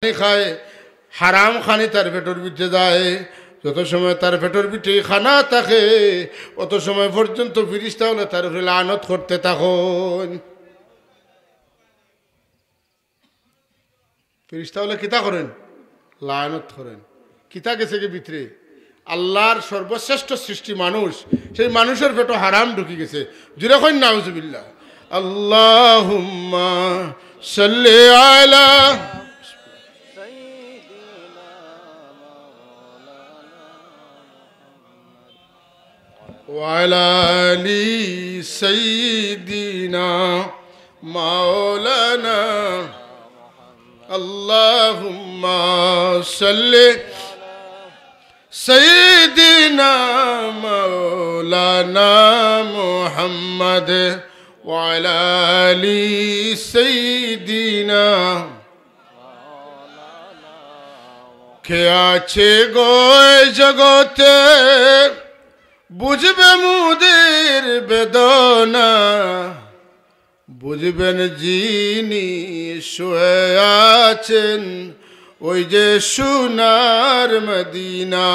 খায় হারাম খানি তার পেটের ভিতরে যায়। যত সময় তার পেটের ভিতরে খানা থাকে অত সময় পর্যন্ত ফিরিস্তা হলে তার উপরে লানত করতে থাকুন। ফিরিস্তা হলে কিতা করেন? লানত করেন। কিতা গেছে কি ভিতরে? আল্লাহর সর্বশ্রেষ্ঠ সৃষ্টি মানুষ, সেই মানুষের পেটে হারাম ঢুকি গেছে। জুড়ে কইন নাউজুবিল্লাহ। আল্লাহুম্মা সাল্লি আলা وعلى آل سيدنا مولانا اللهم صل سيدنا مولانا محمد وعلى آل سيدنا কে আছে গো জগতে বুঝবে মুদের বেদনা, বুঝবেন যিনি শুয়ে আছেন ওই যে সোনার মদিনা।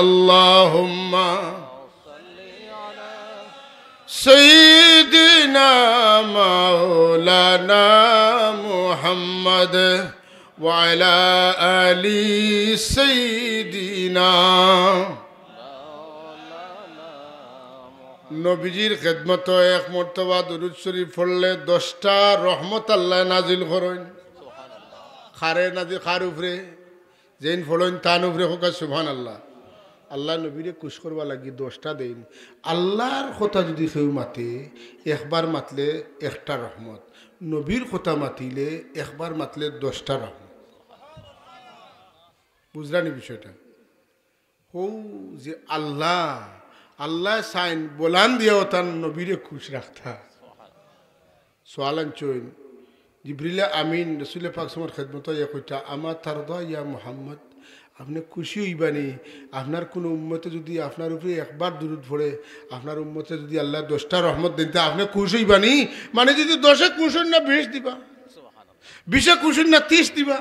আল্লাহুম্মা সাইয়্যিদিনা মাওলানা মুহাম্মদ ওয়া আলা আলি সাইয়্যিদিনা। নবীজির খেদমত এক মর্তবা দুরূদ শরীফ পড়লে 10টা রহমত আল্লাহ নাজিল করেন। খারে নাজিল খার উপরে যেন ফলন তান উপরে হোক সুবহানাল্লাহ। আল্লাহ নবীরে খুশ করবা লাগি 10টা দেন। আল্লাহর কথা যদি কেউ মাতে একবার মাতলে 1টা রহমত, নবীর কথা মাতিলে একবার মাতলে 10টা রহমত। বুঝলানি বিষয়টা? হৌ যে আল্লাহ আল্লাহ সাইন বলান দিয়েও তার নবীরে খুশ রাখতা। সোয়ালান চইন জিবরিলা আমিন রসুল পাক সমর খেদমত ইয়া কইতা আমার তারদা ইয়া মুহাম্মদ, আপনি খুশি হইবানি আপনার কোনো উম্মতে যদি আপনার উপরে একবার দুরূদ পড়ে আপনার উম্মতে যদি আল্লাহ 10টা রহমত দেন তা আপনি খুশ হইবানি? মানে যদি 10-এ খুশ হন না 20 দিবা, 20-এ খুশ হন না 30 দিবা,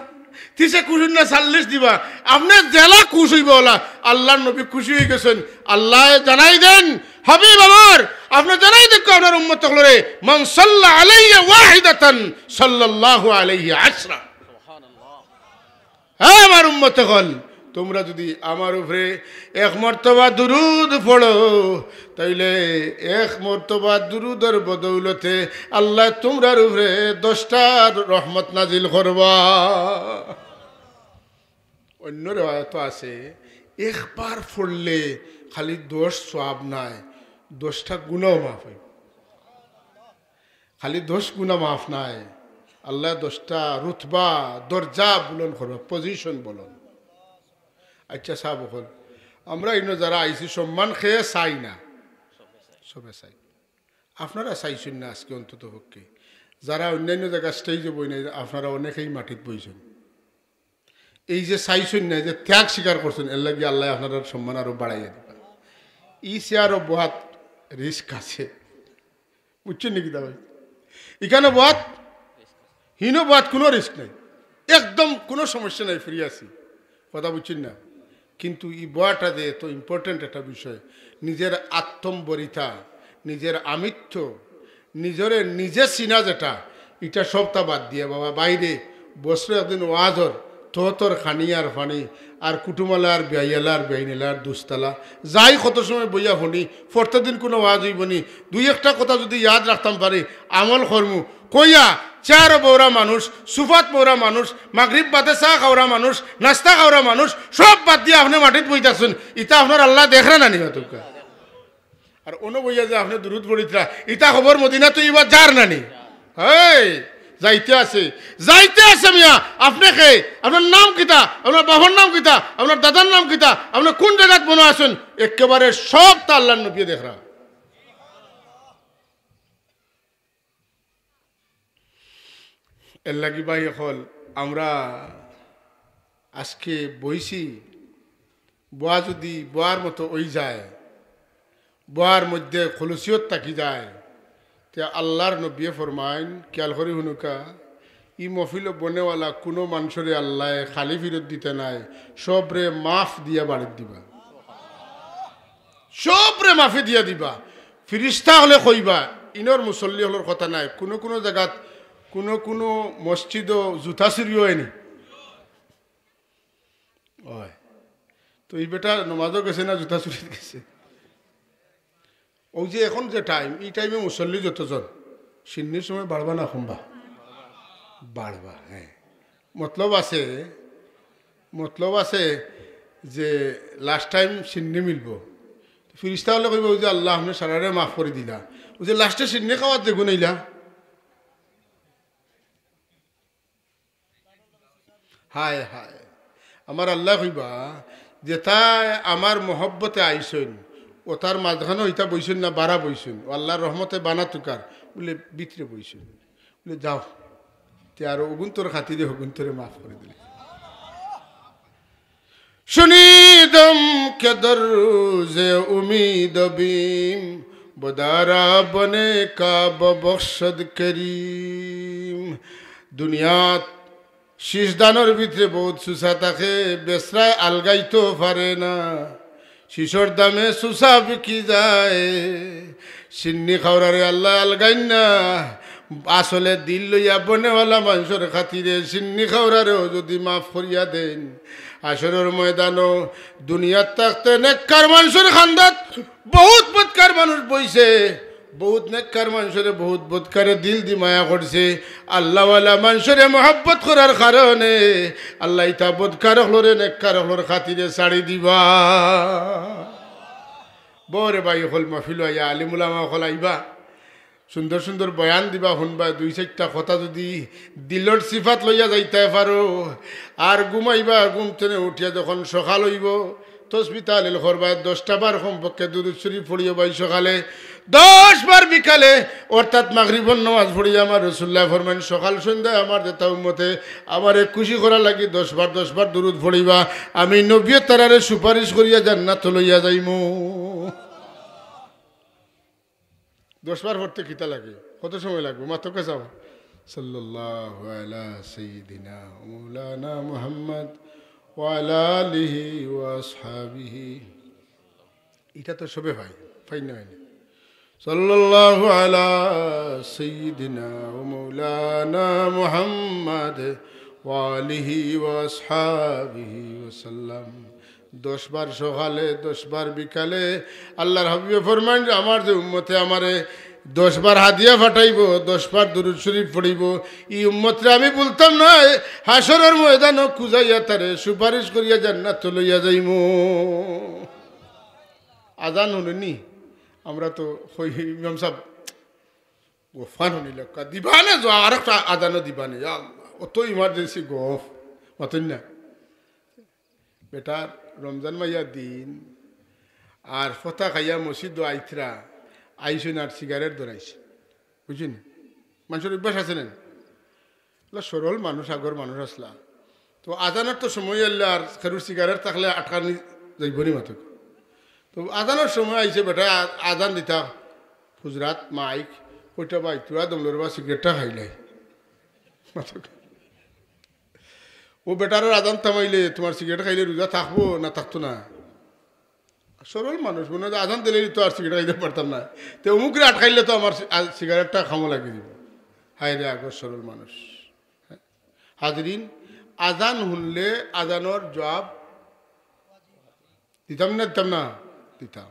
30-এ খুশ হন না 40 দিবা, আপনি জেলা খুশ হইব ওলা। আল্লাহর নবী খুশি হয়ে গেছেন। আল্লাহ জানাই দেন হাবিব আমার, আপনি জানাই দেখো আপনার উম্মত হলরে মান সাল্লা আলাইহি ওয়াহিদাতান সাল্লাল্লাহু আলাইহি আশরা। হ্যাঁ আমার উম্মত হল, তোমরা যদি আমার উপরে এক মর্তবা দুরূদ পড়ো তাইলে এক মর্তবা দুরূদের বদৌলতে আল্লাহ তোমরার উপরে 10টা রহমত নাজিল করবা। অন্য রেওয়ায়ত আছে একবার পড়লে খালি 10 সওয়াব নাই, 10টা গুনাহ মাফ হয়। খালি 10 গুনাহ মাফ নাই, আল্লাহ 10টা রুতবা দরজা বুলন করবে, পজিশন বলন। আচ্ছা সাহেব হল আমরা ইনো যারা আইসি সম্মান খেয়ে চাই না, সবে চাই। আপনারা চাইছেন না আজকে অন্তত পক্ষে, যারা অন্যান্য জায়গায় স্টেজে বই নাই আপনারা অনেকেই মাটিত বইছেন। এই যে চাইছেন না, যে ত্যাগ স্বীকার করছেন, এর লাগে আল্লাহ আপনার সম্মান আরো বাড়াইয়া দেবেন। ই চেয়ারও বহুত রিস্ক আছে, বুঝছেন নাকি দাবাই? এখানে বহুত হিনো বহুত কোনো রিস্ক নাই, একদম কোনো সমস্যা নাই, ফ্রি আছি, কথা বুঝছেন না? কিন্তু এই বয়াটা যে এত ইম্পর্টেন্ট একটা বিষয়, নিজের আত্মম্বরিতা, নিজের আমিত্ব, নিজে চিনা যেটা, এটা সবটা বাদ দিয়ে বাবা বাইরে বছরে একদিন ওয়াজর তোর খানি আর ফানি আর কুটুমালার বেয়ালার বেআইনালার দুস্তালা যাই কত সময় বইয়া শুনি প্রত্যেকদিন কোনো ওয়াজ হইবনি, 2-1টা কথা যদি ইয়াদ রাখতাম পারি আমল করমু কইয়া চেয়ার বৌরা মানুষ, সুফাত বৌরা মানুষ, মাগরিব বাদে চা খাওয়া মানুষ, নাস্তা খাওয়া মানুষ সব বাদ দিয়ে আপনি মাটিত বইতাছেন, ইটা আপনার আল্লাহ দেখরা না নিবা তোকে। আর অন্য বইয়া যে আপনি দুরূদ পড়িতরা ইটা খবর মদিনা তো এবার যার নানি এই যাইতে আছে মিয়া। আপনাকে আপনার নাম কিতা, আপনার বাবার নাম কিতা, আপনার দাদার নাম কিতা, আপনার কোন জায়গাত মনে আছেন, একেবারে সব তা আল্লাহর নবী দেখরা। এর লাগি ভাই হল আমরা আজকে বইছি, বোয়া যদি বোয়ার মতো ওই যায়, বোয়ার মধ্যে খলুসিয়ত থাকি যায়, তে আল্লাহর নবী ফরমাইন খেয়াল করি হুনুকা ই মফিল বনেওয়ালা কোনো মানুষরে আল্লাহ খালি ফিরত দিতে নাই, সবরে মাফ দিয়া বাড়িত দিবা, সবরে মাফি দিয়া দিবা। ফিরিস্তা হলে কইবা, ইনর মুসল্লি হলোর কথা নাই। কোনো কোনো জায়গাত কোনো মসজিদও জুতা চুরিও হয়নি হয়। তো এই বেটা নমাজও গেছে না জুতা চুরি গেছে। ওই যে এখন যে টাইম, এই টাইমে মুসল্লি যতজন সিন্নির সময় বাড়বা না কমবা? বাড়বা। হ্যাঁ, মতলব আছে যে লাস্ট টাইম সিন্নি মিলব। ফিরিস্তা হলে কইব যে আল্লাহ আপনি সারারে মাফ করে দিলা, ওই যে লাস্টে সিন্নি খাওয়ার যে গুনাইলা। হায় হায়, আমার আল্লাহ কইবা যে তাই আমার মহব্বতে আইসইন, ও তার মাঝখানে ওইটা বইছেন না বাড়া বইছেন, ও আল্লাহর রহমতে বানা তুকার বলে ভিতরে বইছেন, বলে যাও তে আর অগুন্তর খাতিরে হগুন্তরে মাফ করে দিলে। শুনিদম কে দরুজে উমিদ বিম বদারা বনে কাব বখশদ করিম। দুনিয়াত শীষ দানোর ভিতরে বহুত সুসা থাকে, বেসরায় আলগাইতেও পারে না, শিশর দামে সুসা বিকি যায়। সিন্নি খাওয়ারে আল্লাহ আলগাইন না, আসলে দিল লইয়া বনেওয়ালা মানুষের খাতিরে সিন্নি খাওয়ারেও যদি মাফ করিয়া দেন, আসরের ময়দানও দুনিয়ার থাকতে নেককার মানুষের খান্দাত বহুত বদকার মানুষ বইছে, বহুত নেককার মানুষের বহুত বদকারে দিল দি মায়া করছে। আল্লাহওয়ালা মানুষের মহব্বত করার কারণে আল্লাহ ইতা বদকার হলরে নেককার হলর খাতিরে ছাড়ি দিবা। বরে ভাই হল মাহফিল আইয়া আলিমুলামা হল আইবা, সুন্দর সুন্দর বয়ান দিবা, শুনবা, দুই চারটা কথা যদি দিলর সিফাত লইয়া যাইতে পারো, আর ঘুমাইবা, ঘুম থেকে উঠিয়া যখন সকাল হইব তসবিহ তাহলিল করবা, 10টা বার কমপক্ষে দুরূদ শরীফ পড়িও ভাই সকালে, 10 বার বিকালে, অর্থাৎ মাগরিবর নামাজ পড়িয়া আমার রাসূলুল্লাহ ফরমান সকাল সন্ধ্যায় আমার যেটা উম্মতে আমারে খুশি করা লাগি 10 বার দুরূদ পড়িবা, আমি নবী তারারে সুপারিশ করিয়া জান্নাত লইয়া যাইমু। 10 বার পড়তে কিতা লাগে, কত সময় লাগবে? মাত্র কে যাও সাল্লাল্লাহু আলা সাইয়্যিদিনা মাওলানা মুহাম্মদ ওয়া আলা আলিহি ওয়া আসহাবিহি। এটা তো সবে ভাই ফাইন না, সাল্লাল্লাহু আলা সাইয়্যিদিনা মাওলানা মুহাম্মদ ওয়া আলিহি ওয়া আসহাবিহি ওয়া সাল্লাম। 10 বার সকালে, 10 বার বিকালে আল্লাহর হাবিবে ফরমান যে আমার যে উম্মতে আমারে 10 বার হাদিয়া ফাটাইব, 10 বার দুরূদ শরীফ পড়িব, এই উম্মতরে আমি বলতাম না হাসরের ময়দানও খুঁজাইয়া তারে সুপারিশ করিয়া জান্নাত লইয়া যাইমু। আজান হলনি, আমরা তো ইমাম সাহেব গোফান হনিল দিবানে, আর একটা আজানও দিবানে, অত ইমার্জেন্সি গফ মতন না। বেটার রমজান মাইয়া দিন আর ফতা খাইয়া মসজিদ আইথরা আইসেন আর সিগারেট ধরাইছে, বুঝছেন? মানুষের অভ্যাস আছে না, সরল মানুষ, আগর মানুষ আসলা তো আজানের তো সময় এলে আর খেরুর সিগারেট থাকলে আটকানি যাইবনি মাত্র। তো আজানের সময় আইসে বেটা আজান দিতা গুজরাট মাইক ওইটা বা ইতুরা দমলোর বা সিগারেটটা খাইলে মাত্র। ও বেটারের আজান থামাইলে তোমার সিগারেট খাইলে রোজা থাকবো না থাকতো না? সরল মানুষ মনে হয় আজান দিলে তো আর সিগারেট খাইতে পারতাম না, তো অমুকরে আটকাইলে তো আমার সিগারেটটা খামো লাগিয়ে দিব। হায় রে আগর সরল মানুষ। হাজরিন, আজান শুনলে আজানোর জবাব দিতাম না দিতাম।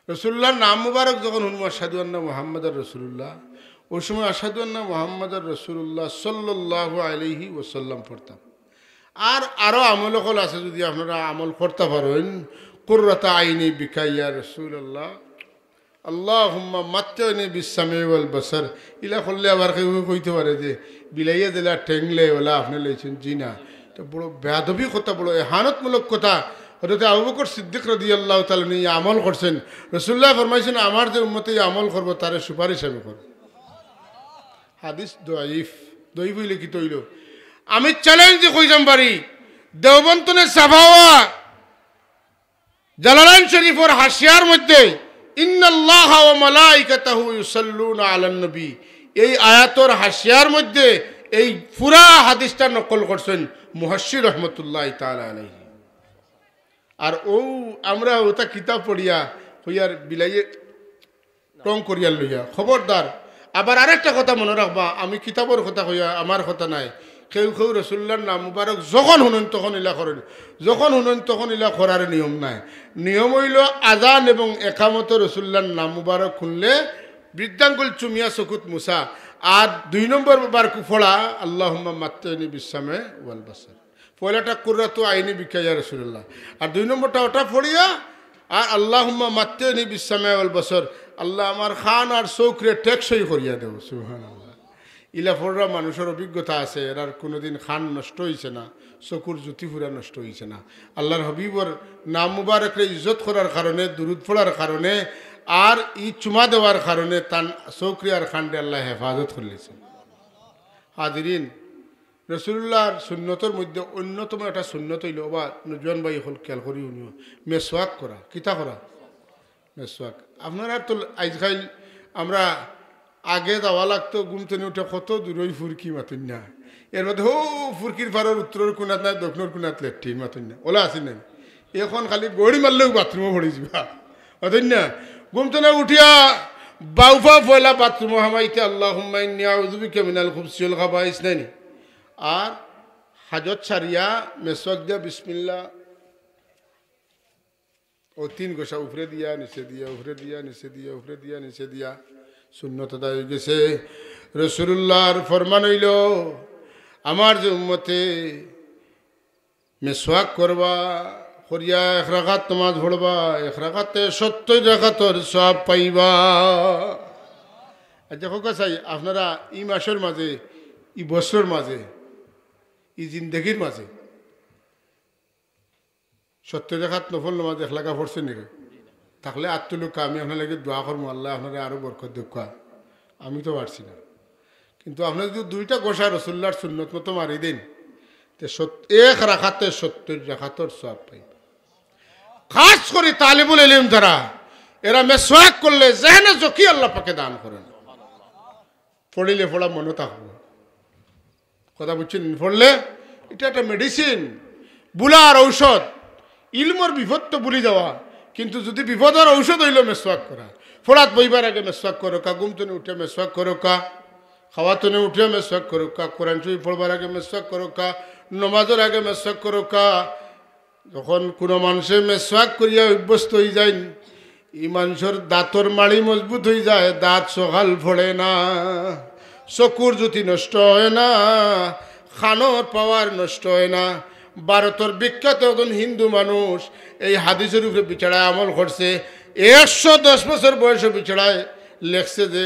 রসুল্লাহর নাম মুবারক যখন শুনবো আশহাদু আন্না মুহাম্মাদুর রাসূলুল্লাহ, ওই সময় আশহাদু আন্না মুহাম্মাদুর রাসূলুল্লাহ সাল্লাল্লাহু আলাইহি ওয়াসাল্লাম পড়তাম। আর আরও আমল হল আছে, যদি আপনারা আমল করতে পারেন, কুররাতা আইনি বিকা ইয়া রাসূলুল্লাহ, আল্লাহুম্মা মাত্তানি বিসসামি ওয়াল বাসার, ইলা করলে আবার কেউ কইতে পারে যে বিলাইয়া দিলা ঠেংলে ওলা আপনি লইছেন। জি না, এটা বড় বেয়াদবি কথা, বড় এহানতমূলক কথা। হযরত আবু বকর সিদ্দিক রাদিয়াল্লাহু তাআলা এই আমল করছেন, রাসূলুল্লাহ ফরমাইছেন আমার যে উম্মতে এই আমল করব তারে সুপারিশ আমি করব। হাদিস দয়ীফ হইলে কি তৈল? আমি চ্যালেঞ্জ কইতাম পারি, দেওবন্তনে সাফাওয়া জালালাইন শরীফের হাসিয়ার মধ্যে ইন্নাল্লাহা ওয়া মালাইকাতাহু ইউসাল্লুনা আলান নবী, এই আয়াতের হাসিয়ার মধ্যে এই পুরা হাদিসটা নকল করছেন মুহাশশির রহমতুল্লাহ তাআলা আলাইহি। আর ও আমরা ওটা কিতাব পড়িয়া হইয়ার বিলাইয়ে টং করিয়ার লইয়া খবরদার। আবার আরেকটা কথা মনে রাখবা, আমি কিতাবর কথা হইয়া আমার কথা নাই, কেউ কেউ রসুল্লার নাম মুবারক যখন শুনেন তখন ইলা করেন, যখন শুনেন তখন ইলা করার নিয়ম নাই। নিয়ম হইল আজান এবং একামত রসুল্লার নাম মুবারক শুনলে বৃদ্ধাঙ্গুল চুমিয়া চকুত মুসা। আর 2 নম্বর বার ফোড়া আল্লাহুম্মা মাত্তানি বিসামে ওয়াল বাসার, পয়লাটা কুররাতু আইনি বিকাইয়া রসুল্লাহ, আর 2 নম্বরটা ওটা ফড়িয়া আর আল্লাহুম্মা মাত্তানি বিসামে ওয়াল বাসার, আল্লাহ আমার খান আর চৌকরে টেকসই করিয়া দেব। সুবহানাল্লাহ। ইলা ফোড়া মানুষের অভিজ্ঞতা আছে, এরার কোনোদিন খান নষ্ট হয়েছে না, চকুর জ্যোতি ফুরা নষ্ট হয়েছে না। আল্লাহর হাবিবর নাম মুবারকরে ইজ্জত করার কারণে, দুরুদ পড়ার কারণে আর ই চুমা দেওয়ার কারণে তান চৌকরি আর খান্ডে আল্লাহ হেফাজত করলেছে। হাজিরিন, রসুল্লাহর সুন্নতর মধ্যে অন্যতম একটা সুন্নত হইল বা নজওয়ান ভাই হল খেয়াল করি উনিও মেসওয়াক করা। কিতা করা? মেসওয়াক। আপনারা তো আজকাল আমরা আগে যাওয়া লাগতো ঘুমতেনে উঠে কত দূরই ফুরকি মাতুন না, এর মধ্যে হো ফুরকির পাড়ার উত্তরের কোনাত নাই দক্ষিণের কোনাত লেট্রিন মাতুন না, ওলা আসেন না। এখন খালি গড়ি মারলেও বাথরুমও পড়ে যাবা মাতুন না। ঘুমতেনে উঠিয়া বাউফা পয়লা বাথরুম হামাইতে আল্লাহুম্মা ইন্নী আউযু বিকা মিনাল খুবসি ওয়াল খাবাইস নাইনি। আর হাজত ছাড়িয়া মেসওয়াক দিয়া বিসমিল্লাহ ও 3 গোসা উপরে দিয়া নিচে দিয়া, উপরে দিয়া নিচে দিয়া, উপরে দিয়া নিচে দিয়া সুন্নত আদায় হয়ে গেছে। রাসূলুল্লাহর ফরমান হইল আমার যে উম্মতে মেসওয়াক করবা করিয়া 1 রাকাত নামাজ পড়বা, 1 রাকাতে 70 রাকাতের সওয়াব পাইবা। আচ্ছা হোক চাই আপনারা এই মাসের মাঝে, এই বছরের মাঝে, এই জিন্দগির মাঝে 70 রাকাত নফল নামাজ 1 লাখা পড়ছেন নাকি? থাকলে আত্মলোক আমি আপনার লাগে দোয়া করবো, আল্লাহ আপনারা আরো বরকত দেখা। আমি তো পারছি না, কিন্তু আপনার যদি 2টা গোসা রসুল্লাহর সুন্নত মতো মারি দেন, 1 রাকাতে 70 রাকাতের সওয়াব পাই। খাস করে তালিবুল ইলম যারা, এরা মেসওয়াক করলে জেহনে জকি আল্লাহ পাকে দান করেন। পড়িলে পড়া মনে থাকবো, কথা বুঝছেন? পড়লে এটা একটা মেডিসিন, বুলার ঔষধ। ইলমর বিপদ তো ভুলি যাওয়া, কিন্তু যদি বিপদের ঔষধ হইল মেসওয়াক করা। ফোড়াত বইবার আগে মেসওয়াক করো কা, ঘুমতনে উঠে মেসওয়াক করো কা, খাওয়াতনে উঠে মেসওয়াক করো কা, কোরআন শরীফ পড়বার আগে মেসওয়াক করো কা, নমাজের আগে মেসওয়াক করো কা। যখন কোনো মানুষে মেসওয়াক করিয়া অভ্যস্ত হয়ে যায়, এই মানুষের দাঁতর মাড়ি মজবুত হয়ে যায়, দাঁত সকাল ফোড়ে না, চকুর জ্যোতি নষ্ট হয় না, খানোর পাওয়ার নষ্ট হয় না। ভারতের বিখ্যাত একজন হিন্দু মানুষ এই হাদিসের উপরে বিচারায় আমল করছে। 110 বছর বয়সে বিচারায় লেখছে যে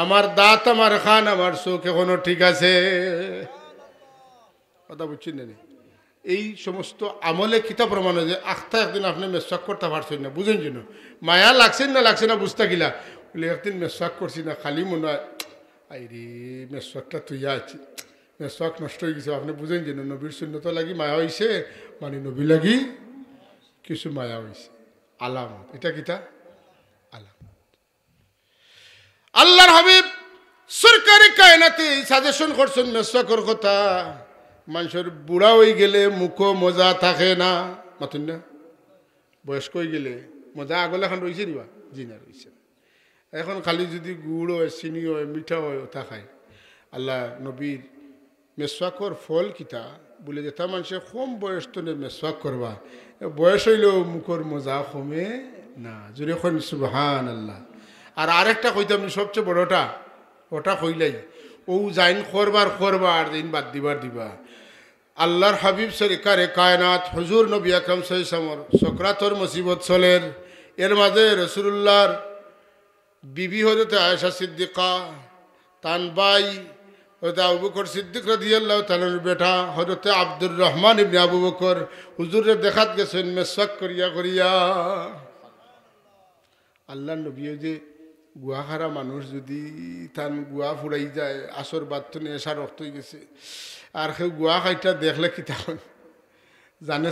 আমার দাঁত, আমার খান, আমার চোখ এখনো ঠিক আছে। কথা বুঝছেন না? এই সমস্ত আমলে কিতা প্রমাণ হয় যে আখতা একদিন আপনি মেসওয়াক করতে পারছেন না, বুঝেন যেন মায়া লাগছেন না লাগছে না বুঝতে গিলা বলে একদিন মেসওয়াক করছি না, খালি মনে হয় আই রে মেসওয়াকটা তুইয়া আছি, মেসওয়াক নষ্ট হয়ে গেছে। আপনি বুঝেন যেন নবীর সুন্নত লাগি মায়া হয়েছে, মানে নবী লাগি কিছু মায়া হয়েছে। আলামত, এটা কিতা আলামত। আল্লাহর হাবিব সরকারি কায়নাতে সাজেশন করছেন মেসওয়াকের কথা। মানুষের বুড়া হয়ে গেলে মুখও মজা থাকে না, মাতুন না? বয়স্ক হয়ে গেলে মজা আগলে এখন রয়েছে দিবা, জি না রয়েছে। এখন খালি যদি গুড় হয়, চিনি হয়, মিঠা হয়, ওটা খায়। আল্লাহ নবীর মেসওয়াকর ফল কিতা বলে যে তা মানুষে কম বয়স তো মেসওয়াক করবা, বয়স হইলেও মুখর মজা কমে না। জোরে খন সুবহান আল্লাহ। আর আরেকটা কইতাম সবচেয়ে বড়টা, ওটা কইলাই ও যাইন করবার আর দিন বাদ দিবা। আল্লাহর হাবিব সরকারে কায়নাত হুজুর নবী আকরাম সাল্লাল্লাহু আলাইহি ওয়াসাল্লাম সকরাতর মুসিবত চলের, এর মাঝে রাসূলুল্লাহর বিবি হযরত আয়েশা সিদ্দিকা, তান ভাই হযরত আবু বকর সিদ্দিক রাদিয়াল্লাহু তাআলার বেটা হযরত আব্দুর রহমান ইবনে আবু বকর হুজুরের দেখাত গেছেন মেসওয়াক করিয়া। আল্লাহর নবী যে গুয়া খারা মানুষ যদি তান গুয়া ফুরাই যায়, আসর বাদ এসা রক্ত হয়ে গেছে, আর সেই গুয়া খাইটা দেখলে কি তখন জানে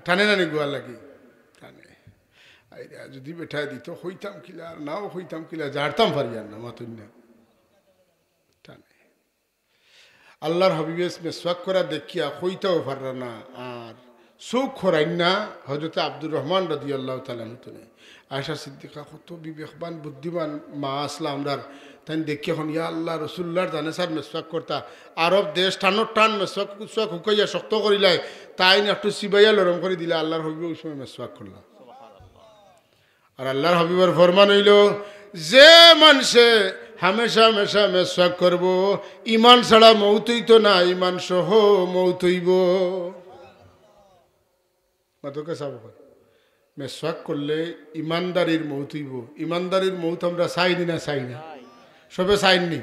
টানে নানি গুয়া লাগি টানে। যদি বেঠায় দিত হইতাম কিলা, আর নাও হইতাম কিলা, জাড়তাম পারি আর না মাতুন না টানে। আল্লাহর হাবিবেস মেসওয়াক করা দেখিয়া কইতেও পাররা না আর চোখ খরাইন না হজরত আব্দুর রহমান রাদিয়াল্লাহু তাআলা নতুনে আয়েশা সিদ্দিকা কত বিবেকবান বুদ্ধিমান মা আসলা আমরার তাই দেখি এখন ইয়া আল্লাহ রসুল্লাহর জানে স্যার মেসওয়াক করতা আরব দেশ টানোর টান মেসওয়াক কুসওয়াক হুকাইয়া শক্ত করিলাই তাই একটু সিবাইয়া লরম করে দিলে আল্লাহর হাবিব ওই সময় মেসওয়াক করলা আর আল্লাহর হাবিবের ফরমান হইল যে মানুষে হামেশা হামেশা মেসওয়াক করব ইমান ছাড়া মৌত হইতো না ইমান সহ মৌত হইব মাতকে চাব মেসওয়াক করলে ইমানদারির মৌত হইব ইমানদারির মৌত আমরা চাইনি না চাই না সবে চাইনি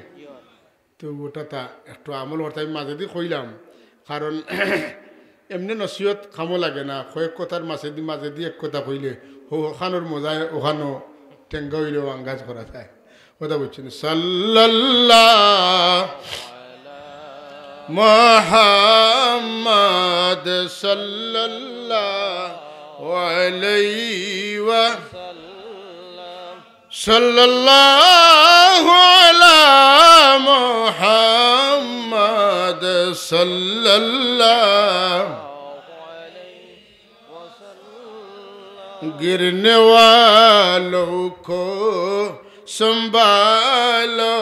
তো ওটা তা একটু আমল করতে আমি মাঝে দিয়ে কইলাম কারণ এমনি নসিহত খামো লাগে না কয়েক কথার মাঝে দিয়ে এক কথা কইলে ওখানোর মজায় ওখানো টেঙ্গা হইলেও আঙ্গাজ করা যায় কথা বলছেন সাল্লাল্লাহ মুহাম্মদ সাল্লাল্লাহু আলাইহি ওয়া সাল্লাল্লাহু আলা মুহাম্মদ সাল্লাল্লাহু गिरने वालों को संभालो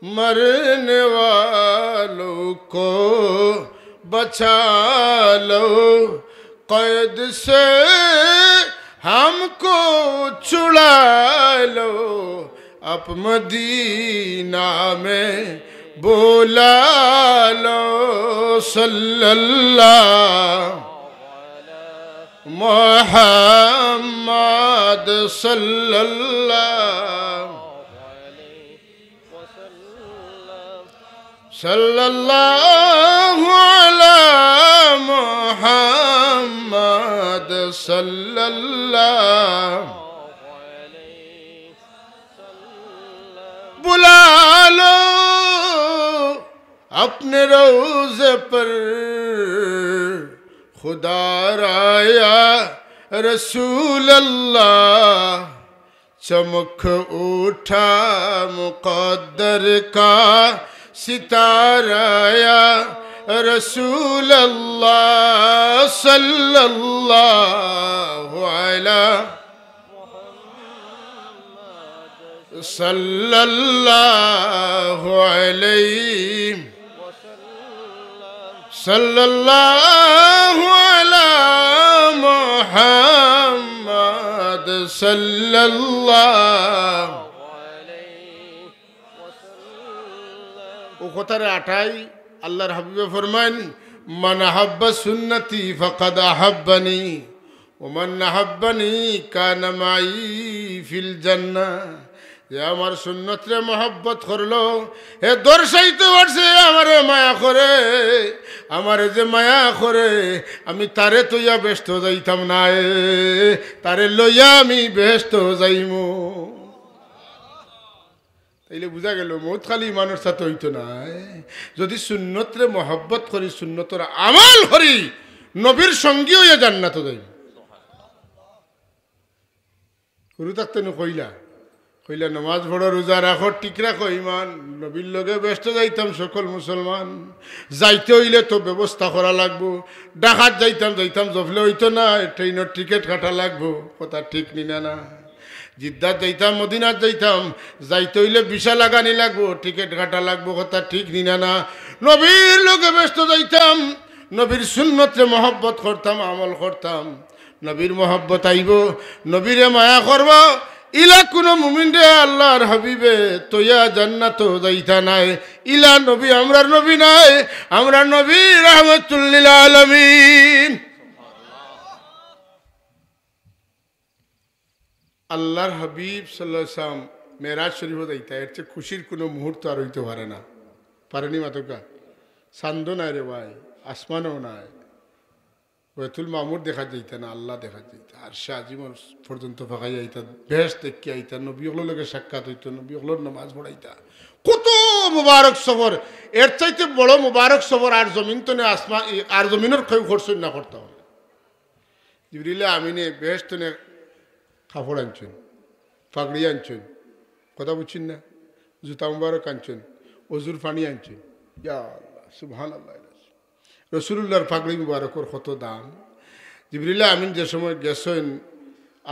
मरने वालों को बचा लो कैद से हमको छुड़ा लो अब मदीना में बुला लो सल्लल्लाहु मुहम्मद सल्लल्लाहु अला मुहम्मद सल्लल्लाहु बुला लो अपने रोज़े पर खुदा राया रसूल अल्लाह चमक उठा मुक़द्दर का सितारा या रसूल अल्लाह सल्लल्लाहु अलैहि सल्लल्लाहु अलैहि सल्लल्लाहु अला मुहम्मद सल्लल्लाहु ও কথার আটাই আল্লাহর হাবিবে ফরমান মান আহাব্বা সুন্নতি ফাকাদ আহাব্বানি ওয়া মান আহাব্বানি কানা মাই ফিল জান্নাহ যে আমার সুন্নতরে মহব্বত করলো হে দর্শাইতে পারছে আমারে মায়া করে আমারে যে মায়া করে আমি তারে তৈয়া ব্যস্ত যাইতাম না তারে লইয়া আমি ব্যস্ত যাইমু তাইলে বুঝা গেল মৌত খালি মানুষ সাথে হইতো না যদি সুন্নতরে মহব্বত করি সুন্নতর আমাল করি নবীর সঙ্গী হইয়া জান্নাত যাইব গুরু থাকতে কইলা কইলা নামাজ পড়ো রোজা রাখো ঠিক রাখো ইমান নবীর লগে ব্যস্ত যাইতাম সকল মুসলমান যাইতে হইলে তো ব্যবস্থা করা লাগবো ডাকাত যাইতাম জফলে হইতো না ট্রেনের টিকিট কাটা লাগবো কথা ঠিক নিনা না জিদ্দাত যাইতাম মদিনাত যাইতে হইলে ভিসা লাগানি লাগবো টিকিট কাটা লাগবো কথা ঠিক নিনা না নবীর লগে ব্যস্ত যাইতাম নবীর সুন্নতে মহব্বত করতাম আমল করতাম নবীর মহব্বত আইব নবীরে মায়া করব ইলা কোনো মুমিন রে আল্লাহর হাবিবে তোয়া জান্নাত যাইতা নাই ইলা নবী আমরার নবী নাই আমরা নবী রাহমাতুল লিল আলামিন আল্লাহর হাবিব সাল্লাল্লাহু আলাইহি ওয়াসাল্লাম মেরাজ শরীফ যাইতা এর চেয়ে খুশির কোনো মুহূর্ত আর হইতে পারে না পারেনি মাতকা চান্দ নাই রে ভাই আসমানও নাই বেতুল মামুর দেখা যাইতা না আল্লাহ দেখা যাইতা আর শাহজিমর পর্যন্ত ফাঁকাই আইতা বেশ দেখি আইতা নবীগুলোর লগে সাক্ষাৎ হইতো নবীগুলোর নামাজ পড়াইতা কত মুবারক সফর এর চাইতে বড় মুবারক সফর আর জমিন তো না আসমা আর জমিনের কেউ খরচ না করতে হবে জিবরিলে আমিনে বেশ তো কাপড় আনছেন পাগড়ি আনছেন কথা বুঝছেন না জুতা মুবারক আনছেন অজুর পানি আনছেন ইয়া আল্লাহ সুবহানাল্লাহ। রাসূলুল্লাহর পাগড়ি মুবারকর কত দাম। জিবরিল আমিন যে সময় গেছেন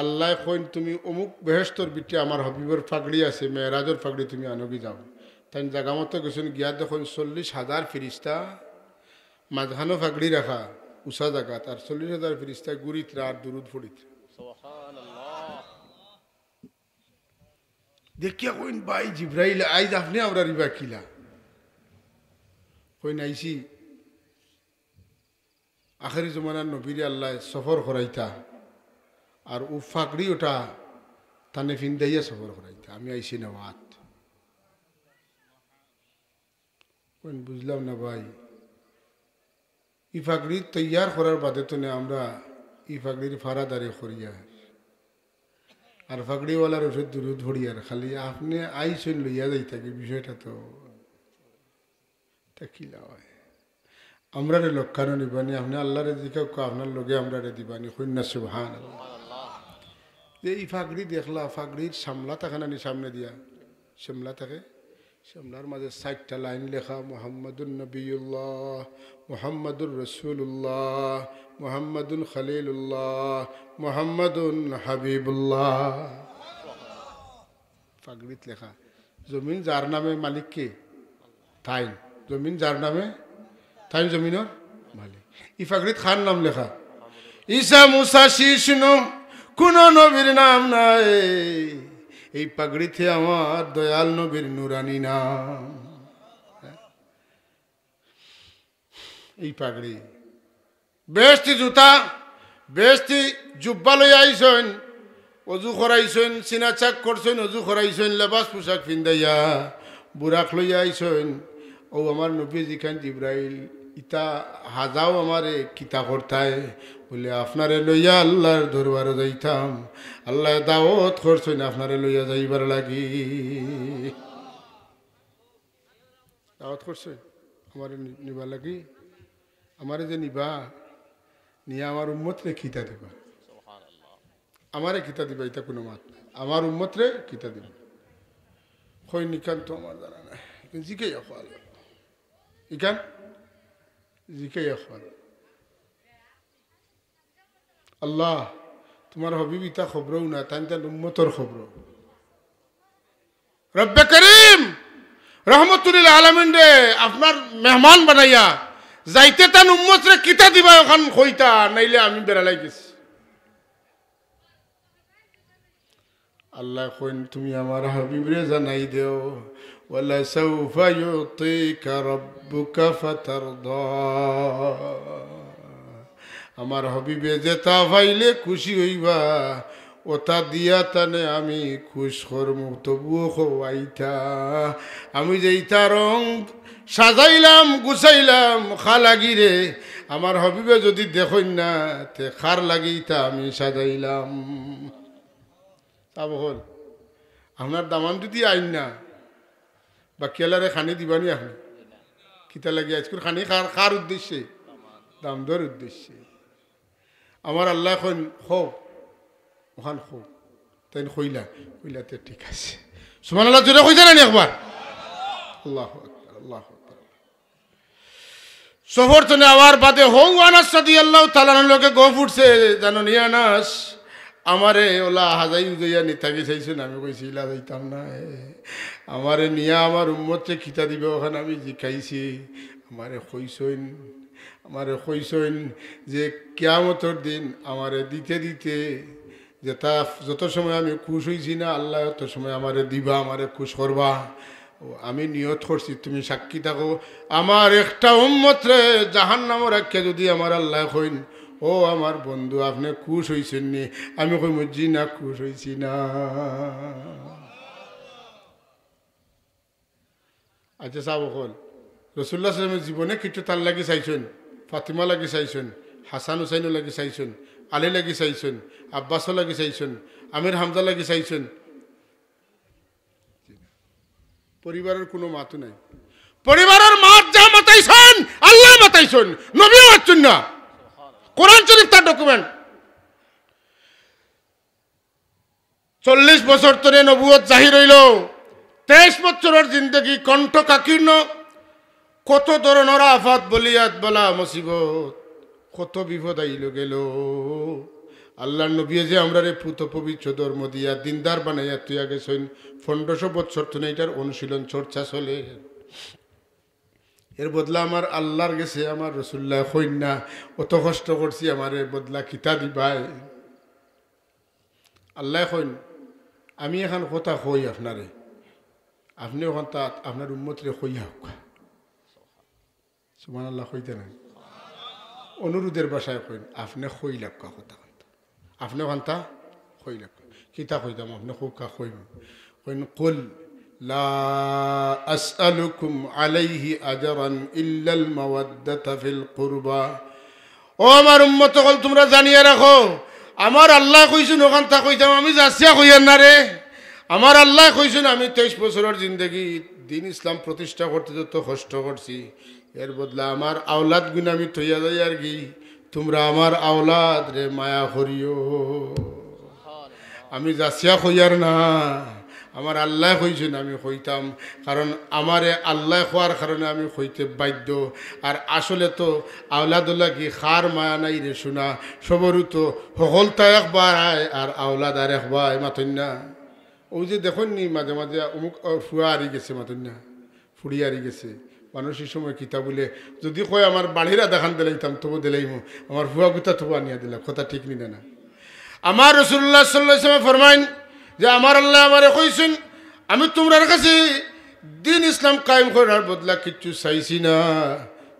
আল্লাহ কইন তুমি অমুক বেহেশতর বিটি আমার হাবিবের পাগড়ি আছে মেরাজের পাগড়ি তুমি আনগি যাও। তাই জায়গা মতো গেছেন গিয়া দেখুন 40,000 ফিরিস্তা মাঝখানো পাগড়ি রাখা উষা জায়গা তার 40,000 ফিরিস্তা গুরিতরা আর দুরুদ ফড়িত দেখিয়া কইন ভাই জিব্রাইল আইজ আপনি আমরা রিবা কিলা কইন আইসি আখেরি জমানার নবীরে আল্লাহ সফর করাইতা আর ও ফাকড়ি ওটা তানে ফিন্দাইয়া সফর করাইতা আমি আইসি নেওয়াত কইন বুঝলাম না ভাই ই ফাকড়ি তৈয়ার করার বাদে তো না আমরা ই ফাকড়ির ফারাদারি করিয়া আর ফাকড়িওয়ালার ওষুধ দুরুদ ধরিয়ার খালি আপনি আইসন লইয়া যাই থাকি বিষয়টা তো তা কিলা হয় আমরা রে লক্ষানো নিবানি আপনি আল্লাহরে দিকে আপনার লগে আমরা রে দিবানি কন্যা সুবহানাল্লাহ। যে এই ফাগড়ি দেখলা ফাগড়ির সামলা থাকে না সামনে দিয়া সামলা থাকে সামলার মাঝে 60টা লাইন লেখা মুহাম্মাদুন নবিয়ুল্লাহ মুহাম্মাদুর রাসূলুল্লাহ মুহাম্মাদুন খলিলুল্লাহ মুহাম্মাদুন হাবিবুল্লাহ ফাগড়িত লেখা। জমিন যার নামে মালিক কে তাই জমিন যার নামে তাই জমিনের মালিক। ই ফাগড়িত খান নাম লেখা ঈসা মুসা শিশু কোন নবীর নাম নাই এই পাগড়িতে আমার দয়াল নবীর নুরানি নাম। এই পাগড়ি বেশটি জুতা বেশটি জুব্বা লই আইসেন অজু করাইছেন চিনা চাক করছেন অজু করাইছেন লেবাস পোশাক পিন্দাইয়া বুড়াক লইয়া আইসেন ও আমার নবী যেখান জিব্রাইল ইতা হাজাও আমারে কিতা করতায় বলে আপনারে লইয়া আল্লাহর দরবারে যাইতাম আল্লাহ দাওয়াত করছেন আপনারে লইয়া যাইবার লাগি দাওয়াত করছেন আমারে নিবার লাগি আমারে যে নিবা নিয়ে আমার উম্মতরে খিতা দিবা আমারে খিতা দিবা এটা কোনো মাত আমার উম্মতরে খিতা দিবা কই নিকান তো আমার জানা নাই জিকে আফাল ইকান জিকে আফাল আল্লাহ তোমার হবিবিতা খবরও না তাই তার উম্মতর খবর রব্বে করিম রহমতুল্লিল আলামিন রে আপনার মেহমান বানাইয়া যাইতে তান উম্মতরে কিতা দিবা ওখান কইতা নাইলে আমি বেড়ালাই গেছি। আল্লাহ কইন তুমি আমার হাবিবরে জানাই দেও ওয়ালা সাউফা ইউতিকা রাব্বুকা ফাতারদা আমার হবিবে যেটা পাইলে খুশি হইবা ওটা দিয়া তানে আমি খুশ করমু তবুও খোয়াইতা আমি যেইটা রং সাজাইলাম গুছাইলাম খা লাগিরে আমার হবিবে যদি দেখইন না তে খার লাগিতা আমি সাজাইলাম তা বল আপনার দামান যদি আইন না বা কেলারে খানি দিবানি আপনি কিতা লাগি আজকের খানি খার উদ্দেশ্যে দাম দর উদ্দেশ্যে আমার আল্লাহ এখন হোক ওখান হোক তাই কইলা কইলাতে ঠিক আছে সুবহানাল্লাহ জোরে কইতা না একবার আল্লাহু আকবার আল্লাহু আকবার। সফর তো নেওয়ার বাদে হৌ আনাস রাদিয়াল্লাহু তাআলা লোকে গো ফুটছে জানো নি আনাস আমারে ওলা হাজাই উজাইয়া নিতাকে চাইছেন আমি কইছি ইলা যাইতাম না আমারে নিয়া আমার উম্মতকে খিতা দিবে ওখানে আমি জিকাইছি আমারে কইসইন যে কিয়ামতের দিন আমারে দিতে দিতে যেটা যত সময় আমি খুশ হইছি না আল্লাহ তত সময় আমারে দিবা আমারে খুশ করবা ও আমি নিয়ত করছি তুমি সাক্ষী থাকো আমার একটা উম্মতরে জাহান্নামে রাখিয়া যদি আমার আল্লাহ কইন ও আমার বন্ধু আপনি খুশ হইছেন নি আমি কই মজি না খুশ হইছি না। আচ্ছা সাহেব হল রাসূলুল্লাহ সাল্লাল্লাহু আলাইহি ওয়াসাল্লামের জীবনে কিছু তার লাগি চাইছেন ফাতিমা লাগি চাইছেন হাসান হুসাইনও লাগি চাইছেন আলী লাগি চাইছেন আব্বাসও লাগি চাইছেন আমির হামজা লাগি চাইছেন পরিবারের কোনো মাতু নাই পরিবারের মাত যা মাতাইছেন আল্লাহ মাতাইছেন নবী মাতছেন না কোরআন শরীফ তার ডকুমেন্ট 40 বছর ধরে নবুয়ত জাহির হইল 23 বছরের জিন্দগি কণ্ঠ কাকীর্ণ কত ধরনের আফাত বলিয়াত বলা মুসিবত, কত বিপদ আইল গেল। আল্লাহর নবী যে আমরা রে পুত পবিত্র ধর্ম দিয়া দিনদার বানাইয়া তুইয়া গেছেন 1500 বছর তো এটার অনুশীলন চর্চা চলে। এর বদলা আমার আল্লাহর গেছে আমার রসুল্লাহ হইন না অত কষ্ট করছি আমার বদলা কিতা দিবাই। আল্লাহ হইন আমি এখন কথা কই আপনারে, আপনি ওখান তা আপনার উম্মতরে কইয়া হোক সুবহানাল্লাহ কইতে না, অনুরোধের বাসায় কইন আপনি কই লাক্কা কথা আপনি ওখান তা কই লাক্কা কিতা কইতাম আপনি কোকা কইম কইন কুল লা আসআলুকুম আলাইহি আজরান ইল্লাল মাওয়াদ্দাতা ফিল কুরবা। ও আমার উম্মত সকল তোমরা জানিয়ে রাখো আমার আল্লাহ কইছেন ওখান তা কইতাম আমি যাচ্ছিয়া কইয়ার না রে। আমার আল্লাহ কইছেন আমি 23 বছরের জিন্দগি দিন ইসলাম প্রতিষ্ঠা করতে যত কষ্ট করছি এর বদলা আমার আওলাদ গুণ আমি তৈয়া যাই আর কি তোমরা আমার আওলাদ রে মায়া করিও। আমি যাচ্ছিয়া কইয়ার না আমার আল্লাহ কইছেন আমি কইতাম, কারণ আমারে আল্লাহ খোয়ার কারণে আমি কইতে বাধ্য। আর আসলে তো আওলাদুল্লাহ কি খার মায়া নাই রে শোনা, সবরু তো সকলতা একবার আয় আর আওলাদ আর একবার মাতন না। ওই যে দেখুন নি মাঝে মাঝে অমুক ফুয়া হারি গেছে মাতন না, ফুড়ি হারি গেছে মানুষের সময় কিতা বলে যদি কয় আমার বাড়িরা দেখান দিলাইতাম তবু দিলাইমো, আমার ফুয়া গুতা তবু আনিয়া দিলাম, কথা ঠিক নি না। আমার রাসূলুল্লাহ সাল্লাল্লাহু আলাইহি ওয়াসাল্লাম ফরমাইন যে আমার আল্লাহ আমারে কইছেন আমি তোমরার কাছে দিন ইসলাম কায়েম করার বদলা কিচ্ছু চাইছি না,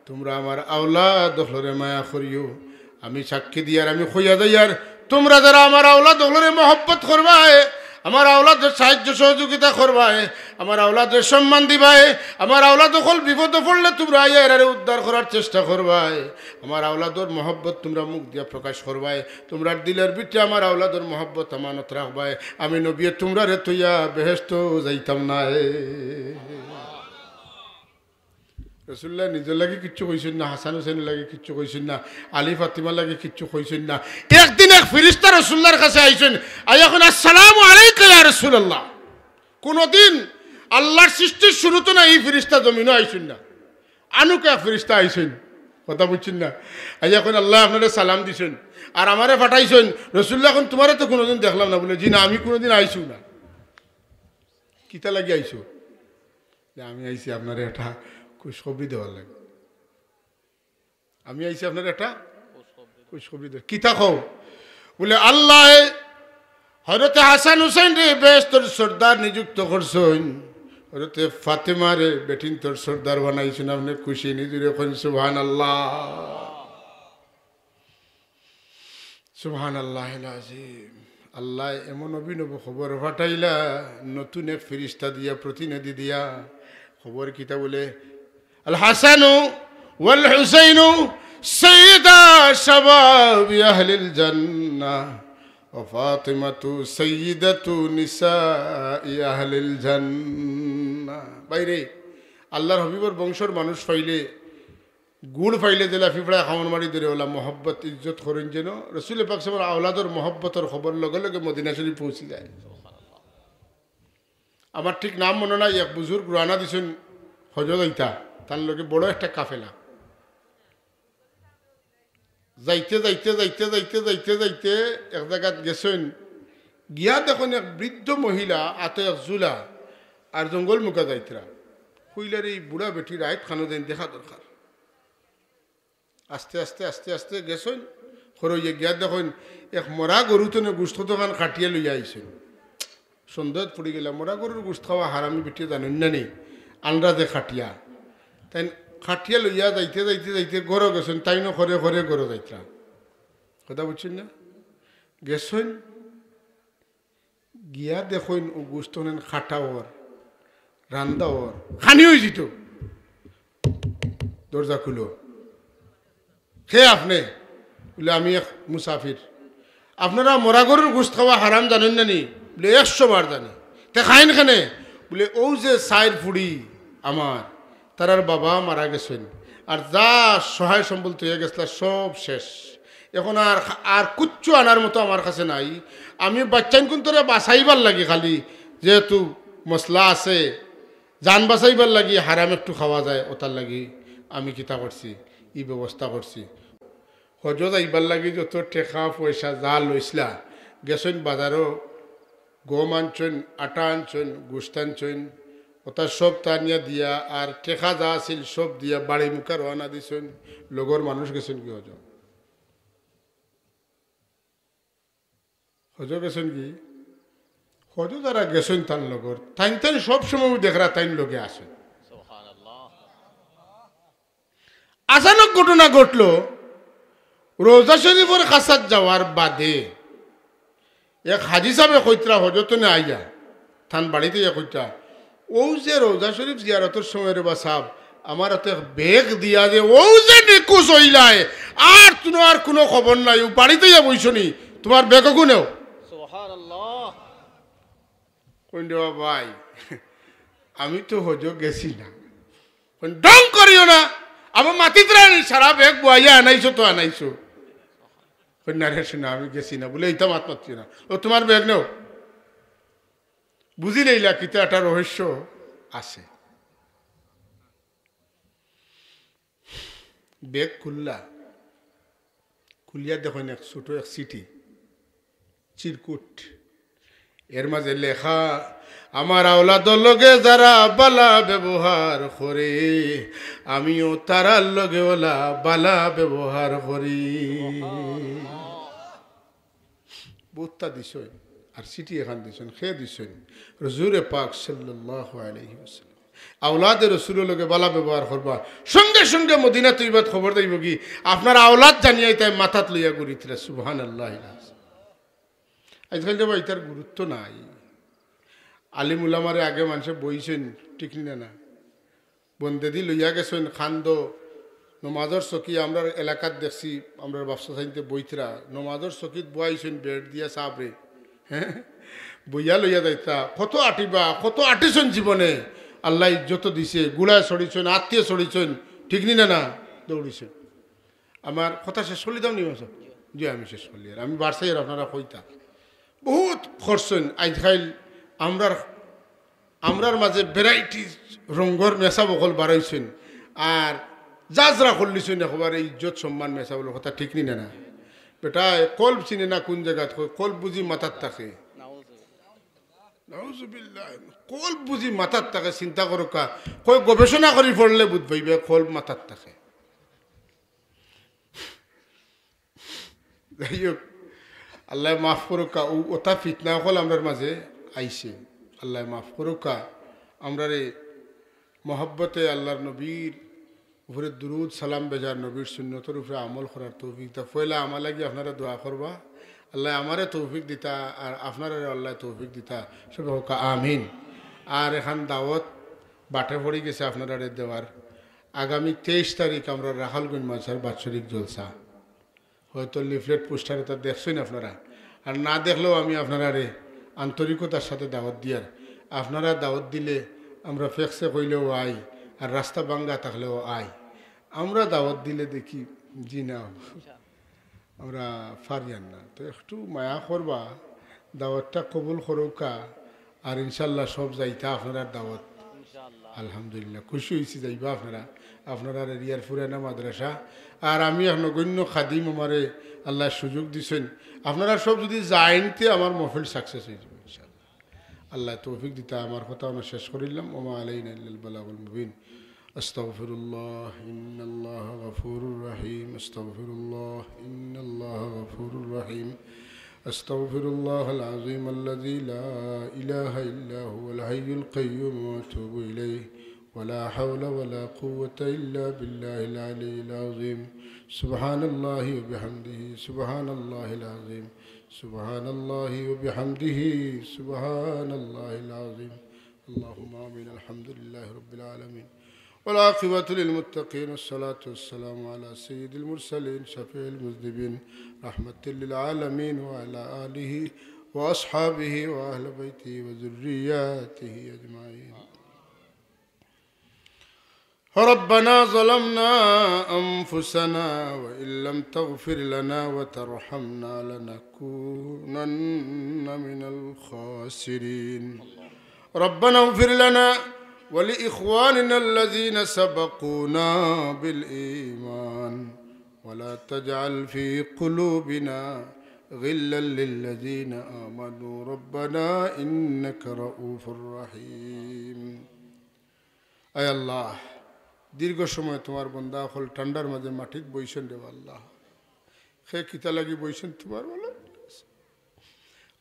তোমরা আমার আওলাদ দখলরে মায়া করিও। আমি সাক্ষী দিয়ার আমি কইয়া যাই আর তোমরা যারা আমার আওলাদ দখলরে মহব্বত করবাই, আমার আওলাদের সাহায্য সহযোগিতা করবাই, আমার আওলাদের সম্মান দিবাই, আমার আওলাদ দখল বিপদ পড়লে তোমরা এরারে উদ্ধার করার চেষ্টা করবাই, আমার আওলাদর মহব্বত তোমরা মুখ দিয়া প্রকাশ করবাই, তোমরা দিলের ভিতরে আমার আওলাদর মহব্বত আমানত রাখবাই। আমি নবী তোমরা রে তুইয়া বেহেশত যাইতাম না। রসুল্লাহ নিজের লাগে কিচ্ছু কইছেন না, হাসান হুসেনের লাগে কিচ্ছু কইছেন না, আলী ফাতিমার লাগে কিচ্ছু কইছেন না। একদিন এক ফিরিস্তা রসুল্লাহর কাছে আইছেন, আইয়াখন আসসালামু আলাইকা ইয়া রাসূলুল্লাহ। কোনদিন আল্লাহর সৃষ্টির শুরু তো না এই ফিরিস্তা জমিনও আইছেন না, আনুকা ফিরিস্তা আইছেন, কথা বুঝছেন না। আইয়াখন আল্লাহ আপনারা সালাম দিছেন আর আমারে পাঠাইছেন। রসুল্লাহ এখন তোমারে তো কোনোদিন দেখলাম না, বলে জি না আমি কোনোদিন আইসু না। কিতা লাগি আইসো? আমি আইছি আপনার একটা খুশখবরি দেওয়ার লাগে, আমি আইছি আপনার একটা খুশখবরি দেওয়ার। কিতা কও? বলে আল্লাহ হযরতে হাসান হুসেন রে বেহেশতের সর্দার নিযুক্ত করছেন, হযরতে ফাতেমা রে বেটিন তোর সর্দার বানাইছেন, আপনি খুশি নিজুরে কইন সুবহানাল্লাহ সুবহানাল্লাহিল আযীম। আল্লাহ এমন অভিনব খবর পাঠাইলা নতুন এক ফেরেশতা দিয়া প্রতিনিধি দিয়া। খবর কিতা বলে আল হাসানু ওয়াল হুসাইনু সাইয়্যিদা শাবাবি আহলিল জান্নাহ ওয়া ফাতিমাতু সাইয়্যিদাতু নিসাই আহলিল জান্নাহ। বাইরে আল্লাহর হাবিবর বংশের মানুষ পাইলে গুড় পাইলে দিলা ফিফড়া খাওয়ান মারি ধরে ওলা মহব্বত ইজ্জত করেন যেন রসুল পাক সাহেবের আওলাদর মহব্বতের খবর লগে লগে মদিনা শরীফ পৌঁছে যায়। আমার ঠিক নাম মনে নাই, এক বুজুর্গ রানা দিছেন হজরত ইতা, তার লগে বড় একটা কাফেলা যাইতে যাইতে যাইতে যাইতে যাইতে যাইতে এক জায়গাত গেছেন, গিয়া দেখুন এক বৃদ্ধ মহিলা আতে এক জুলা আর জঙ্গল মুখা যাইতরা হইলার এই বুড়া বেটির আয়ত খানো দেন দেখা দরকার। আস্তে আস্তে আস্তে আস্তে গেছেন, খরইয়ে গিয়া দেখুন এক মরা গরু তো গোস্ত দোকান খাটিয়ে লইয়া আইছেন। সন্দেহ পড়ে গেলাম, মরা গরুর গোস্ত খাওয়া হারামি বেটিয়ে জানেন না নি, আন্দাজে খাটিয়া তাই খাটিয়া লইয়া যাইতে যাইতে যাইতে গড় গেছেন, তাই না ঘরে ঘরে গড় যাইতরা, কথা বুঝছেন না। গেছেন গিয়া দেখুন ও গোস্ত নেন খাটা ওর রান্দা ওর খানি হয়ে যেত। দরজা খুলো, হে আপনি? বলে আমি এক মুসাফির। আপনারা মরা গরুর গোস্ত খাওয়া হারাম জানেন না নি? বলে 100 বার জানি। তে খাইন খানে? বলে ও যে সাইর ফুড়ি আমার তার বাবা মারা গেছেন, আর যা সহায় সম্বল তৈরি গেছিল সব শেষ, এখন আর আর কুচ্ছু আনার মতো আমার কাছে নাই। আমি বাচ্চান কোন তোরে বাঁচাইবার লাগি, খালি যেহেতু মশলা আছে জান বাঁচাইবার লাগি হারাম একটু খাওয়া যায় ওটার লাগি আমি কিতা করছি ই ব্যবস্থা করছি হজত আইবার লাগি যত টেকা পয়সা যা লইসলা গেছেন বাজারও গম আনছেন আটা আনছেন গোস্ত আনছেন ওটা সব টানিয়া দিয়া আর টেকা যা আছিল সব দিয়া বাড়ি মুখা রওনা দিছেন লগর মানুষ গেছেন কি হজ গেছেন কি হজ যারা গেছেন তার লগর তাইন তাইন সবসময় দেখরা তাইন লগে আসেন আচানক ঘটনা ঘটল রোজা শরীফের কাছাত যাওয়ার বাদে এক হাজি সাহেবে কইতরা হজতনে আইয়া থান বাড়িতে কইতা ও যে রোজা শরীফ জিয়ারতের সময় রে বা সাহেব আমার হাতে বেগ দিয়া যে ও যে নিকুচ হইলায় আর তুমি আর কোনো খবর নাই ও বাড়িতে যা বইছনি তোমার বেগ গুনেও কইন দেওয়া ভাই আমি তো হজ গেছি না ডং করিও না আমার মাটিতে সারা বেগ বইয়া আনাইছো তো আনাইছো নারে না আমি গেছি না বলে এইটা মাত মাত্র না ও তোমার বেগ নেও বুঝি লইলা কিন্তু একটা রহস্য আছে বেগ খুলিয়া দেখেন এক ছোট এক চিঠি চিরকুট এর মাঝে লেখা আমার আওলাদর লগে যারা বালা ব্যবহার করে আমিও তারার লগে ওলা বালা ব্যবহার করি বুত্তা দিছেন আর চিঠি এখান দিছেন খেয়ে দিছেন রসুরে পাক সাল্লাল্লাহু আলাইহি ওয়াসাল্লাম আওলাদে রসুলের লগে বালা ব্যবহার করবা সঙ্গে সঙ্গে মদিনা তৈবাত খবর দেব কি আপনার আওলাদ জানিয়াই তাই মাথাত লইয়া ঘুরিছিল সুবহানাল্লাহ আজকাল যাবো এটার গুরুত্ব নাই আলিম উলামারে আগে মানুষে বইছেন ঠিক না বন্দেদি লইয়া গেছেন খান্দ নমাজর চকি আমরা এলাকাত দেখছি আমরা ব্যবসা সাইতে বইতরা নমাজর চকিত বয়াইছেন বেড দিয়া চাপরে হ্যাঁ বইয়া লইয়া যাইতা কত আটিবা কত আটিছেন জীবনে আল্লাহ ইজ্জত দিছে গুড়ায় চড়িছেন আত্মীয় চড়িছেন ঠিক না দৌড়িছেন আমার কথা শেষ করলি দাম নিয়ে জি আমি শেষ করলি আর আমি বাড়ছাই আর আপনারা কইতা বহুত খরচন আজকাল আমরার মাঝে ভ্যারাইটি রঙর মেশা বকল বাড়াইছেন আর যাজরা করলিছেন একবার ইজ্জত সম্মান মেশা বলে কথা ঠিক নি না বেটা কল্প চিনে না কোন জায়গাত কল্প বুঝি মাথার থাকে কল্প বুঝি মাথার থাকে চিন্তা করো কা কই গবেষণা করি পড়লে বুধ ভাইবে কল্প মাথার থাকে যাই হোক আল্লাহ মাফ করুকা ওটা ফিতনা হল আমরার মাঝে আইছে আল্লাহ মাফ করুকা আমরা রে মহব্বতে আল্লাহর নবীর উপরে দুরুদ সালাম বেজার নবীর সুন্নতর উপরে আমল করার তৌফিক তা পয়লা আমার লাগে আপনারা দোয়া করবা আল্লাহ আমারে তৌফিক দিতা আর আপনারা আল্লাহ তৌফিক দিতা সব হোক আমিন আর এখান দাওয়াত বাটে পড়ে গেছে আপনারা দেওয়ার আগামী 23 তারিখ আমরা রাখালগঞ্জ মাঝার বাৎসরিক জলসা হয়তো লিফলেট পোস্টারে তা দেখছেন আপনারা আর না দেখলেও আমি আপনারা আন্তরিকতার সাথে দাওয়াত দিয়ার আপনারা দাওয়াত দিলে আমরা ফেক্সে কইলেও আই আর রাস্তা ভাঙ্গা থাকলেও আই আমরা দাওয়াত দিলে দেখি জি না আমরা ফারিয়ান না তো একটু মায়া করবা দাওয়াতটা কবুল করুকা আর ইনশাল্লাহ সব যাইতা আপনারা দাওয়াত আলহামদুলিল্লাহ খুশি হয়েছি যাইবা আপনারা এরিয়ার ফুরানা মাদ্রাসা আর আমি নগণ্য খাদিম আমারে আল্লাহ সুযোগ দিছেন আপনারা সব যদি যাইনতে আমার মহফিল সাকসেস হয়ে যাবে ইনশাআল্লাহ আল্লাহ তৌফিক দিতা আমার কথা আমরা শেষ করিলাম ওমা আলাইনা ইল্লাল বালাগুল মুবিন আস্তাগফিরুল্লাহ ইন্নাল্লাহ গফুরুর রহিম আস্তাগফিরুল্লাহ ইন্নাল্লাহ গফুরুর রহিম আস্তাগফিরুল্লাহাল আযীম আল্লাযী লা ইলাহা ইল্লা হুয়াল হাইয়ুল কাইয়্যুম ওয়া আতুবু ইলাইহি ولا حول ولا قوة إلا بالله العلي العظيم سبحان الله وبحمده سبحان الله العظيم سبحان الله وبحمده سبحان الله العظيم اللهم آمين الحمد لله رب العالمين والعاقبة للمتقين والصلاة والسلام على سيد المرسلين شفيع المذنبين رحمة للعالمين وعلى آله وأصحابه وأهل بيته وذرياته أجمعين ربنا ظلمنا أنفسنا وإن لم تغفر لنا وترحمنا لنكونن من الخاسرين ربنا اغفر لنا ولإخواننا الذين سبقونا بالإيمان ولا تجعل في قلوبنا غلا للذين آمنوا ربنا إنك رؤوف رحيم أي الله দীর্ঘ সময় তোমার বান্দা হল ঠান্ডার মাঝে মাটিত বইছেন রে আল্লাহ খে কিতা লাগি বইছেন তোমার বলে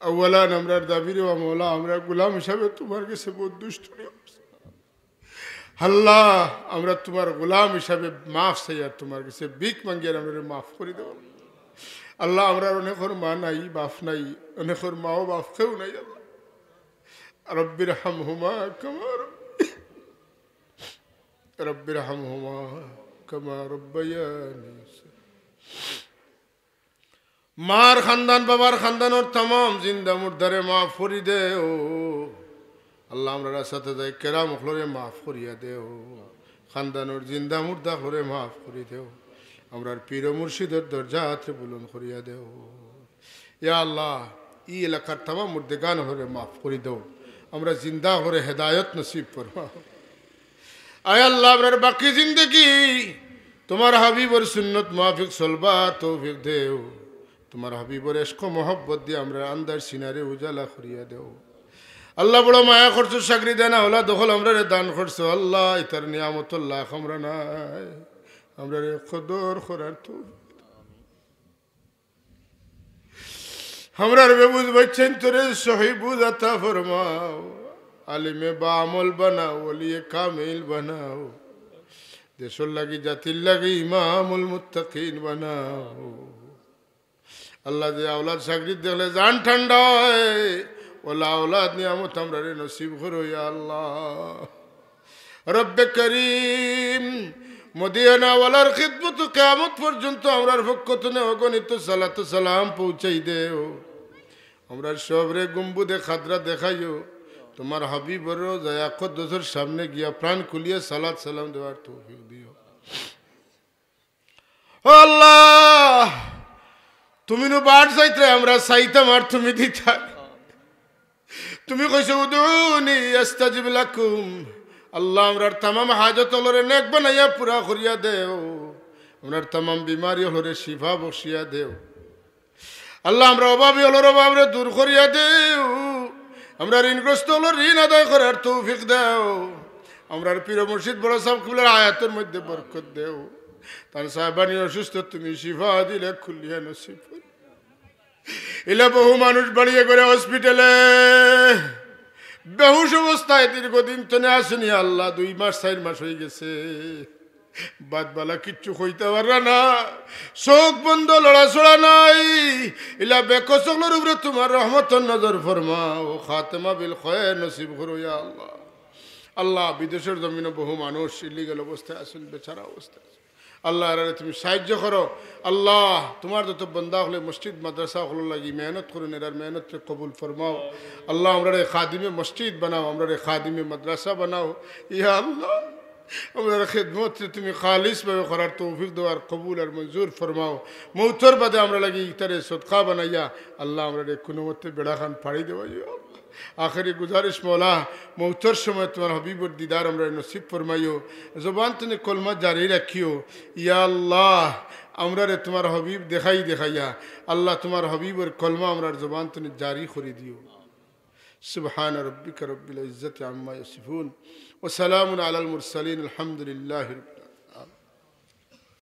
আউয়ালান আমরার দাবি রে মাওলা আমরা গোলাম হিসাবে তোমার কাছে বহুত দুষ্ট আল্লাহ আমরা তোমার গোলাম হিসাবে মাফ চাই আর তোমার কাছে ভিক মাঙ্গি আর আমরা মাফ করে দেব আল্লাহ আমরা অনেকের মা নাই বাপ নাই অনেকের মাও বাপ কেউ নাই আল্লাহ রব্বির হামহুমা কামা রব্বির হামহুমা কামা রব্বায়ানি মার খানদান বাবার খানদানোর तमाम জিন্দা মুর্দারে মাফ করে দেও আল্লাহ আমরা সাথে যাই কেরাম হলরে মাফ করিয়া দেও খানদানোর জিন্দা মুর্দা হলরে মাফ করে দেও আমরার পীর মুর্শিদের দরজাতে বুলন্দ করিয়া দেও ইয়া আল্লাহ এই এলাকার तमाम মুর্দেগান হলরে মাফ করে দেও আমরা জিন্দা হলরে হেদায়েত নসিব ফরমাও আয় আল্লাহ আমরার বাকি জিন্দেগি তোমার হাবিবের সুন্নত মুআফিক চলবা তৌফিক দেও তোমার হাবিবের ইশক ও মোহব্বত দিয়ে আমরা আন্দার সিনারে উজালা করিয়া দেও আল্লাহ বড় মায়া করছো চাকরি দেনা হলা দখল আমরা দান করছো আল্লাহ ইতার নিয়ামতুল্লাহ আমরা নাই আমরা কদর করার তো আমরা বেবুজ বচ্চেন তোরে সহি বুঝ আতা ফরমাও আলিমে বা আমল বানাও ওলিয়ে কামিল বানাও দেশর লাগি জাতির লাগি ইমামুল মুত্তাকিন বানাও আল্লাহ যে আওলাদ চাকরি দেখলে জান ঠান্ডা হয় ওলা আওলাদ নিয়ামত আমরা রে নসিব করো ইয়া আল্লাহ রব্বে করিম মদিনা ওয়ালার খিদমত কিয়ামত পর্যন্ত আমরার পক্ষ থেকে অগণিত সালাত সালাম পৌঁছাই দেও আমরা সবরে গুম্বুদে খাদরা দেখাইও তোমার হাবিবর দয়া কদ্দসের সামনে গিয়া প্রাণ খুলিয়ে সালাত সালাম দেওয়ার তৌফিক দিও ও আল্লাহ তুমি নো বাড় চাইতে আমরা চাইতাম আর তুমি দিতা তুমি কইছো উদুনি আস্তাজিব লাকুম আল্লাহ আমরার तमाम হাজত হলরে নেক বানাইয়া পুরা করিয়া দেও আমরার तमाम বিমারি হলরে শিফা বখশিয়া দেও আল্লাহ আমরা অভাবী হলর অভাবরে দূর করিয়া দেও আমরা ঋণগ্রস্ত হলর ঋণ আদায় করার তৌফিক দাও আমরার পীর মুর্শিদ বড় সাহেব কুলের আয়াতের মধ্যে বরকত দেও তার সাহেবানি অসুস্থ তুমি শিফা দিলে খুলিয়া নসিব ইলা বহু মানুষ বাড়িয়ে করে হসপিটালে বেহুশ অবস্থায় দীর্ঘদিন তো আসেনি আল্লাহ 2 মাস 4 মাস হয়ে গেছে বাদবালা কিচ্ছু কইতে পারা না চোখ বন্ধ লড়াছড়া নাই ইলা বেকসলের উপরে তোমার রহমতের নজর ফরমাও খাতেমা বিল খয়র নসিব করো ইয়া আল্লাহ আল্লাহ বিদেশের জমিনে বহু মানুষ ইলিগাল অবস্থায় আছেন বেচারা অবস্থায় আল্লাহ রে তুমি সাহায্য করো আল্লাহ তোমার যত বান্দা হলে মসজিদ মাদ্রাসা হলো লাগি মেহনত করুন এর মেহনত কবুল ফরমাও আল্লাহ আমরা রে খাদিমে মসজিদ বানাও আমরা রে খাদিমে মাদ্রাসা বানাও ইয়া আল্লাহ আমরা খিদমত তুমি খালিস ভাবে করার তৌফিক দাও আর কবুল আর মঞ্জুর ফরমাও মৌতর বাদে আমরা লাগি ইতারে সদকা বানাইয়া আল্লাহ আমরা রে কোনো মতে বেড়া খান ফাড়ি দেওয়া आखिरी गुजारिश मौला मौतर समय तुम्हारा हबीबर दीदार हमरा नसीब फरमाइयो ज़ुबान तने कलमा जारी रखियो या अल्लाह हमरा रे तुम्हारा हबीब दिखाई दिखाइया अल्लाह तुम्हारा हबीबर कलमा हमरा ज़ुबान तने जारी खरी दियो सुबहान रब्बिक रब्बिल इज़्ज़ति अम्मा यसिफून व सलामुन अलल मुरसलीन अल्हम्दुलिल्लाहि